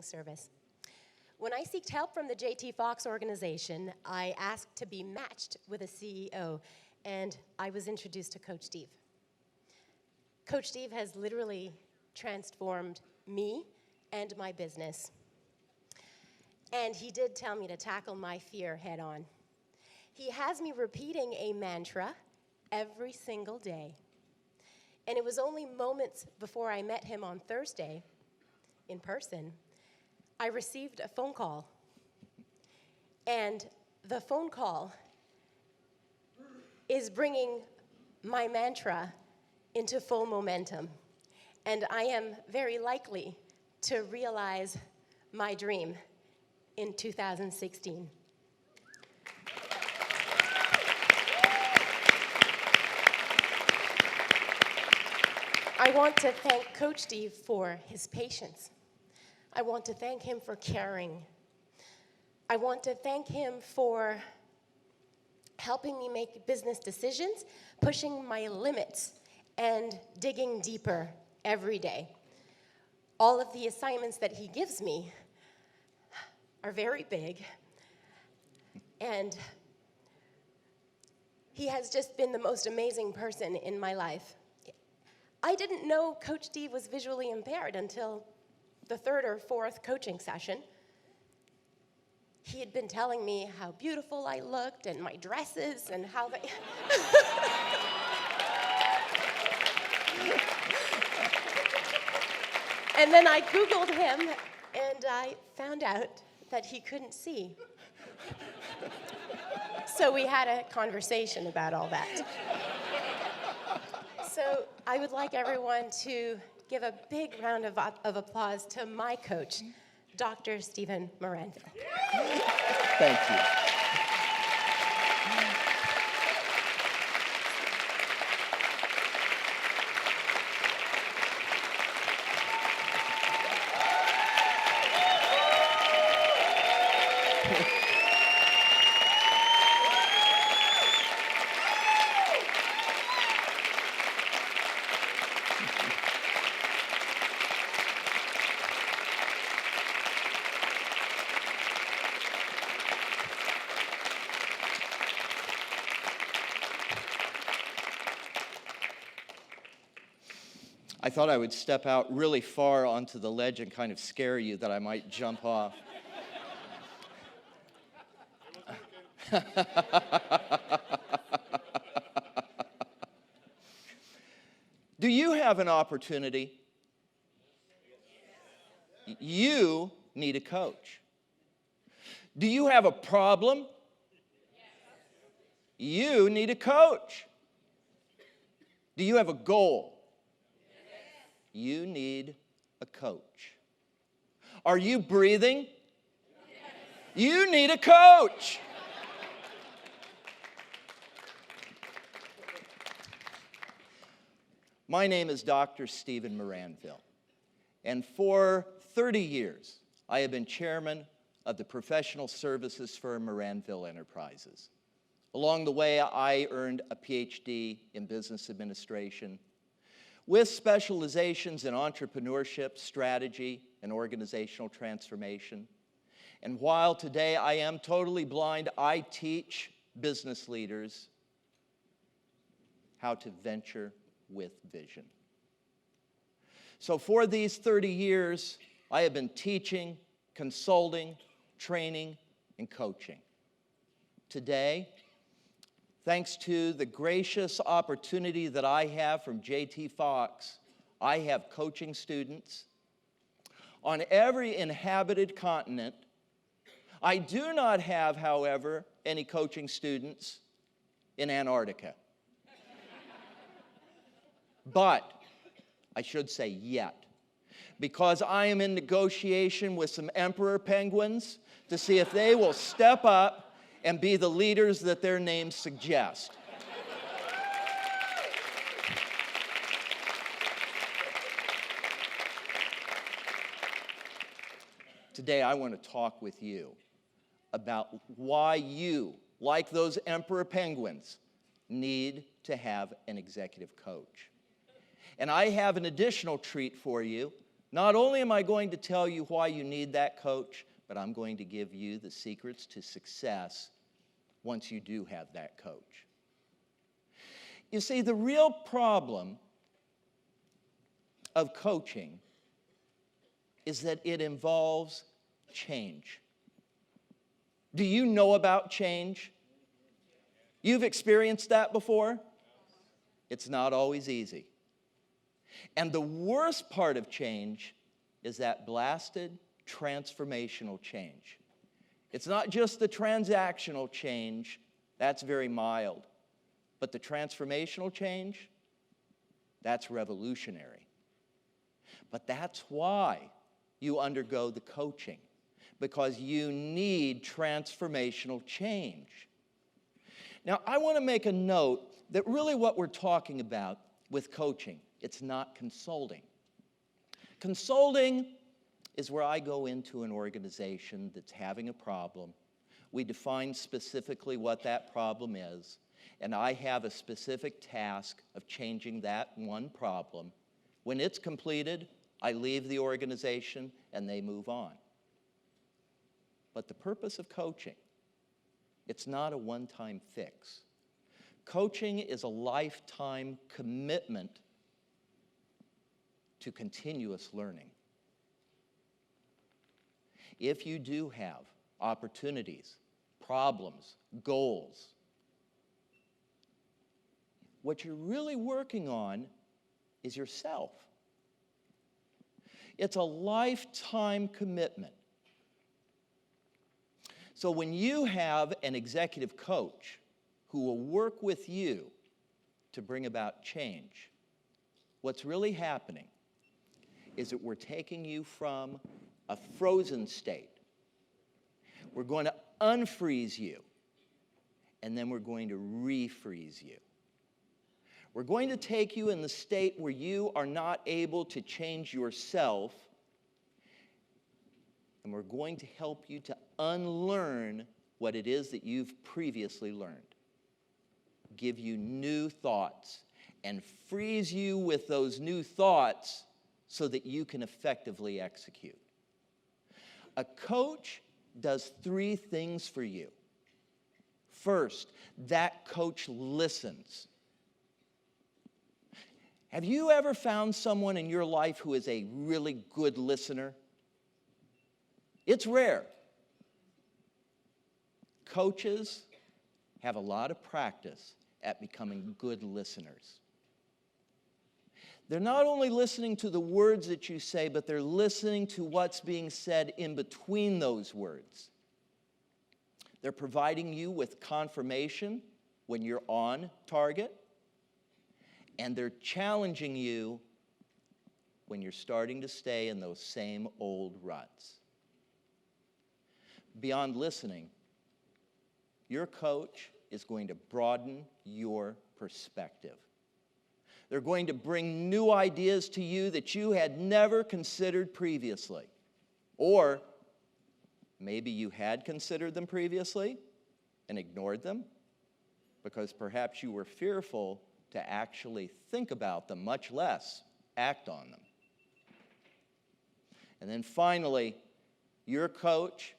Service. When I seeked help from the J.T. Fox organization, I asked to be matched with a CEO, and I was introduced to Coach Steve. Coach Steve has literally transformed me and my business. And he did tell me to tackle my fear head on. He has me repeating a mantra every single day. And it was only moments before I met him on Thursday in person, I received a phone call. And the phone call is bringing my mantra into full momentum. And I am very likely to realize my dream in 2016. I want to thank Coach Steve for his patience. I want to thank him for caring. I want to thank him for helping me make business decisions, pushing my limits, and digging deeper every day. All of the assignments that he gives me are very big, and he has just been the most amazing person in my life. I didn't know Coach Steve was visually impaired until the third or fourth coaching session. He had been telling me how beautiful I looked and my dresses and how they... And then I Googled him and I found out that he couldn't see. So we had a conversation about all that. So I would like everyone to give a big round of applause to my coach, Dr. Stephen Maranville. Thank you. I thought I would step out really far onto the ledge and kind of scare you that I might jump off. Do you have an opportunity? You need a coach. Do you have a problem? You need a coach. Do you have a goal? You need a coach. Are you breathing? You need a coach. My name is Dr. Stephen Maranville, and for 30 years, I have been chairman of the professional services firm Maranville Enterprises. Along the way, I earned a PhD in business administration with specializations in entrepreneurship, strategy, and organizational transformation. And while today I am totally blind, I teach business leaders how to venture with vision. So for these 30 years, I have been teaching, consulting, training, and coaching. Today, thanks to the gracious opportunity that I have from J.T. Fox, I have coaching students on every inhabited continent. I do not have, however, any coaching students in Antarctica. But, I should say yet, because I am in negotiation with some emperor penguins to see if they will step up and be the leaders that their names suggest. Today, I want to talk with you about why you, like those emperor penguins, need to have an executive coach. And I have an additional treat for you Not only am I going to tell you why you need that coach, but I'm going to give you the secrets to success once you do have that coach. You see, the real problem of coaching is that it involves change. Do you know about change? You've experienced that before? It's not always easy. And the worst part of change is that blasted transformational change. It's not just the transactional change, that's very mild. But the transformational change, that's revolutionary. But that's why you undergo the coaching, because you need transformational change. Now, I want to make a note that really what we're talking about with coaching, it's not consulting. Consulting is where I go into an organization that's having a problem. We define specifically what that problem is, and I have a specific task of changing that one problem. When it's completed, I leave the organization and they move on. But the purpose of coaching, it's not a one-time fix. Coaching is a lifetime commitment to continuous learning. If you do have opportunities, problems, goals, what you're really working on is yourself. It's a lifetime commitment. So when you have an executive coach who will work with you to bring about change, what's really happening is that we're taking you from a frozen state. We're going to unfreeze you, and then we're going to refreeze you. We're going to take you in the state where you are not able to change yourself, and we're going to help you to unlearn what it is that you've previously learned. Give you new thoughts and freeze you with those new thoughts so that you can effectively execute. A coach does 3 things for you. First, that coach listens. Have you ever found someone in your life who is a really good listener? It's rare. Coaches have a lot of practice at becoming good listeners. They're not only listening to the words that you say, but they're listening to what's being said in between those words. They're providing you with confirmation when you're on target, and they're challenging you when you're starting to stay in those same old ruts. Beyond listening, your coach is going to broaden your perspective. They're going to bring new ideas to you that you had never considered previously. Or maybe you had considered them previously and ignored them because perhaps you were fearful to actually think about them, much less act on them. And then finally, your coach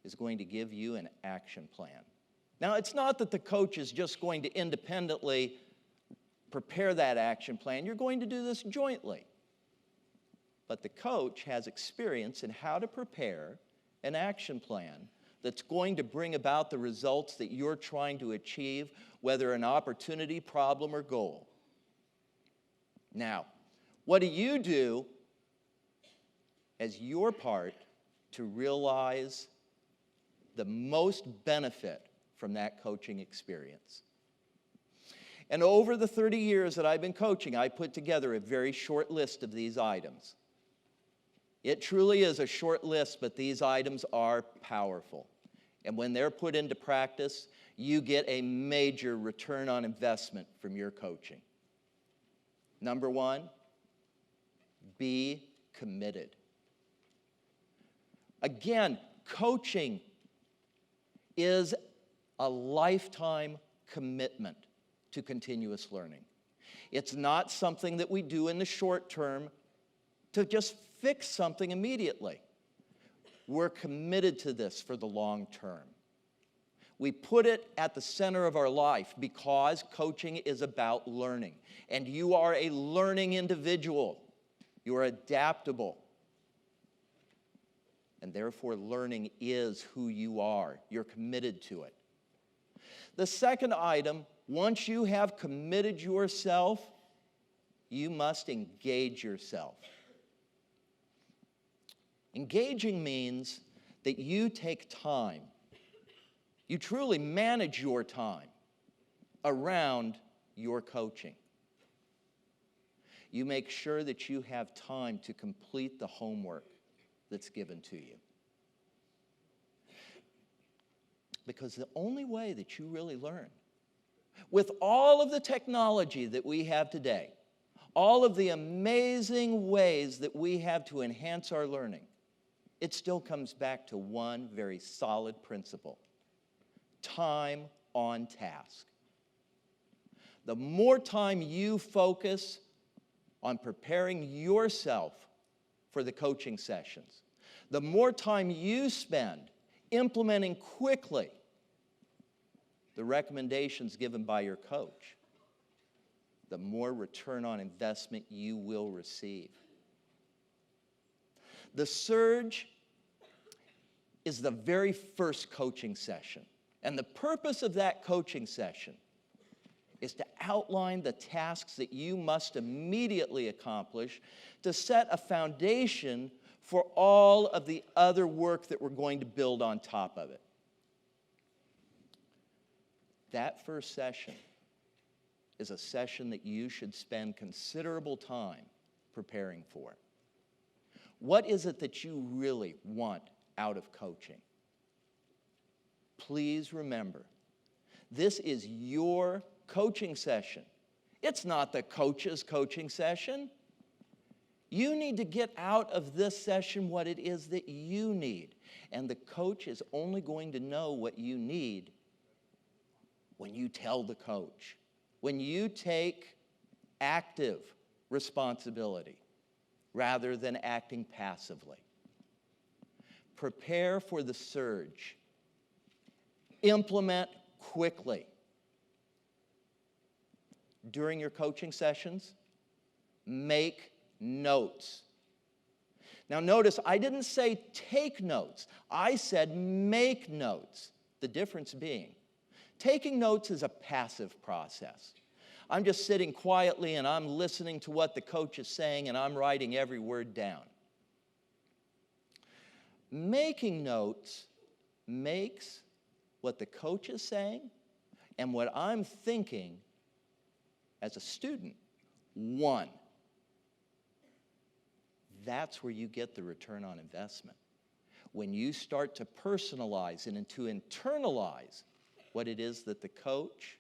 is going to give you an action plan. Now, it's not that the coach is just going to independently prepare that action plan. You're going to do this jointly. But the coach has experience in how to prepare an action plan that's going to bring about the results that you're trying to achieve, whether an opportunity, problem, or goal. Now, what do you do as your part to realize the most benefit from that coaching experience? And over the 30 years that I've been coaching, I put together a very short list of these items. It truly is a short list, but these items are powerful. And when they're put into practice, you get a major return on investment from your coaching. Number 1, be committed. Again, coaching is a lifetime commitment to continuous learning. It's not something that we do in the short term. to just fix something immediately. We're committed to this for the long term. We put it at the center of our life because coaching is about learning. And you are a learning individual. You are adaptable. And therefore, learning is who you are. You're committed to it. The second item, once you have committed yourself, you must engage yourself. Engaging means that you take time. You truly manage your time around your coaching. You make sure that you have time to complete the homework that's given to you. Because the only way that you really learn, with all of the technology that we have today, all of the amazing ways that we have to enhance our learning, it still comes back to one very solid principle: time on task. The more time you focus on preparing yourself for the coaching sessions, the more time you spend implementing quickly the recommendations given by your coach, the more return on investment you will receive. The surge is the very first coaching session. And the purpose of that coaching session is to outline the tasks that you must immediately accomplish to set a foundation for all of the other work that we're going to build on top of it. That first session is a session that you should spend considerable time preparing for. What is it that you really want out of coaching? Please remember, this is your coaching session. It's not the coach's coaching session. You need to get out of this session what it is that you need. And the coach is only going to know what you need when you tell the coach, when you take active responsibility rather than acting passively. Prepare for the surge. Implement quickly. During your coaching sessions, make notes. Now notice, I didn't say take notes. I said make notes. The difference being, taking notes is a passive process. I'm just sitting quietly and I'm listening to what the coach is saying and I'm writing every word down. Making notes makes what the coach is saying and what I'm thinking as a student one. That's where you get the return on investment. When you start to personalize and to internalize what it is that the coach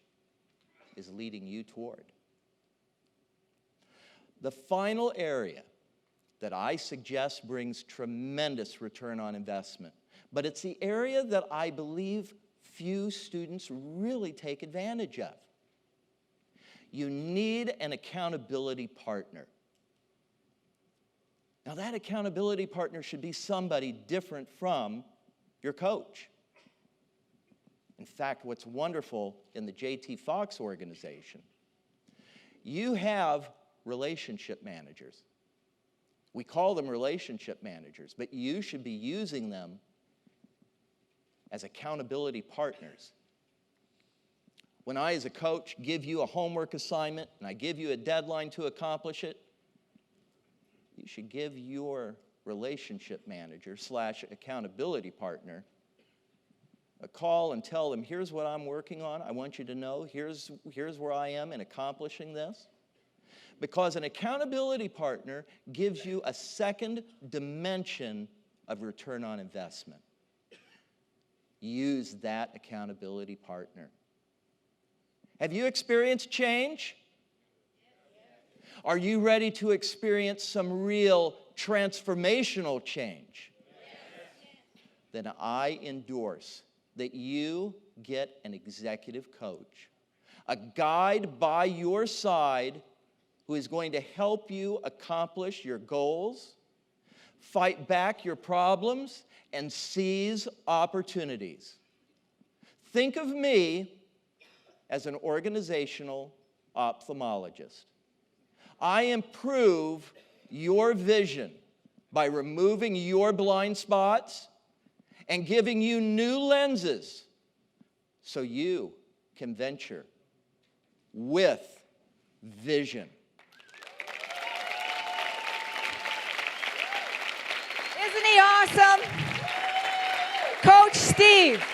is leading you toward. The final area that I suggest brings tremendous return on investment, but it's the area that I believe few students really take advantage of. You need an accountability partner. Now, that accountability partner should be somebody different from your coach. In fact, what's wonderful in the J.T. Fox organization, you have relationship managers. We call them relationship managers, but you should be using them as accountability partners. When I, as a coach, give you a homework assignment and I give you a deadline to accomplish it, you should give your relationship manager / accountability partner a call and tell them, here's what I'm working on. I want you to know, here's where I am in accomplishing this. Because an accountability partner gives you a second dimension of return on investment. Use that accountability partner. Have you experienced change? Are you ready to experience some real transformational change? Then I endorse that you get an executive coach, a guide by your side who is going to help you accomplish your goals, fight back your problems, and seize opportunities. Think of me as an organizational ophthalmologist. I improve your vision by removing your blind spots and giving you new lenses so you can venture with vision. Isn't he awesome? Coach Steve.